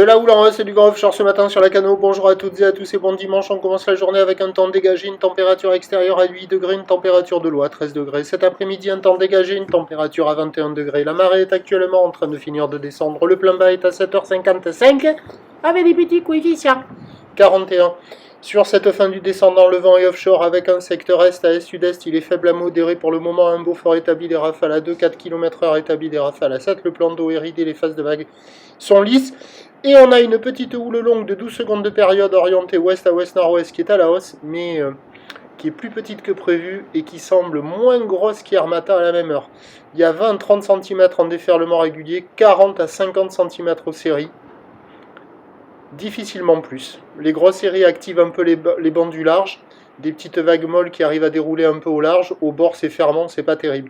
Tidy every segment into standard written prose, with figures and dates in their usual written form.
De la houle en hausse et du grand offshore ce matin sur la Cano. Bonjour à toutes et à tous et bon dimanche. On commence la journée avec un temps dégagé, une température extérieure à 8 degrés, une température de l'eau à 13 degrés. Cet après-midi, un temps dégagé, une température à 21 degrés. La marée est actuellement en train de finir de descendre. Le plein bas est à 7h55 avec des petits coefficients. 41. Sur cette fin du descendant, le vent est offshore avec un secteur est à est-sud-est. Il est faible à modéré pour le moment. Un beau fort établi des rafales à 2-4 km/h, établi des rafales à 7. Le plan d'eau est ridé, les phases de vagues sont lisses. Et on a une petite houle longue de 12 secondes de période orientée ouest à ouest-nord-ouest qui est à la hausse, mais qui est plus petite que prévu et qui semble moins grosse qu'hier matin à la même heure. Il y a 20-30 cm en déferlement régulier, 40 à 50 cm aux séries. Difficilement plus. Les grosses séries activent un peu les bancs du large, des petites vagues molles qui arrivent à dérouler un peu au large. Au bord, c'est fermant, c'est pas terrible.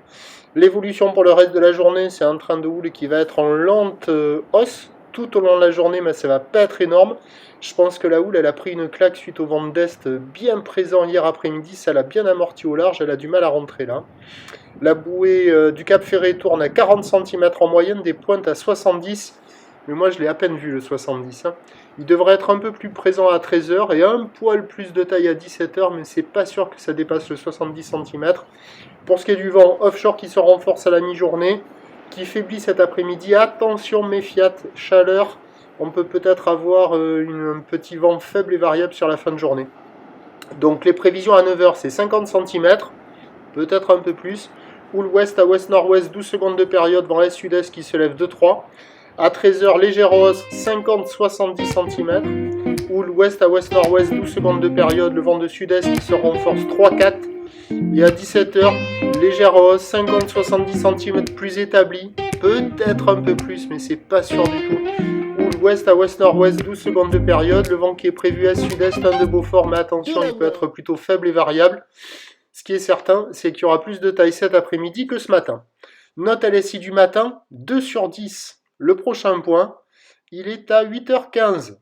L'évolution pour le reste de la journée, c'est un train de houle qui va être en lente hausse tout au long de la journée, mais ça va pas être énorme. Je pense que la houle, elle a pris une claque suite au vent d'est bien présent hier après-midi. Ça l'a bien amorti au large, elle a du mal à rentrer là. La bouée du Cap Ferré tourne à 40 cm en moyenne, des pointes à 70. Mais moi, je l'ai à peine vu, le 70. Il devrait être un peu plus présent à 13h et un poil plus de taille à 17h, mais c'est pas sûr que ça dépasse le 70 cm. Pour ce qui est du vent offshore qui se renforce à la mi-journée, qui faiblit cet après-midi, attention méfiat, chaleur, on peut peut-être avoir un petit vent faible et variable sur la fin de journée. Donc les prévisions à 9h, c'est 50 cm, peut-être un peu plus. Houle ouest à ouest-nord-ouest, 12 secondes de période, vent est-sud-est qui se lève de 3. À 13h, légère hausse, 50-70 cm. Houle ouest à ouest-nord-ouest, 12 secondes de période, le vent de sud-est qui se renforce 3-4. Et à 17h, légère hausse, 50-70 cm plus établie, peut-être un peu plus, mais c'est pas sûr du tout. Houle ouest à ouest-nord-ouest, 12 secondes de période, le vent qui est prévu à sud-est, un de Beaufort, mais attention, il peut être plutôt faible et variable. Ce qui est certain, c'est qu'il y aura plus de taille cet après-midi que ce matin. Note LSI du matin, 2 sur 10. Le prochain point, il est à 8h15.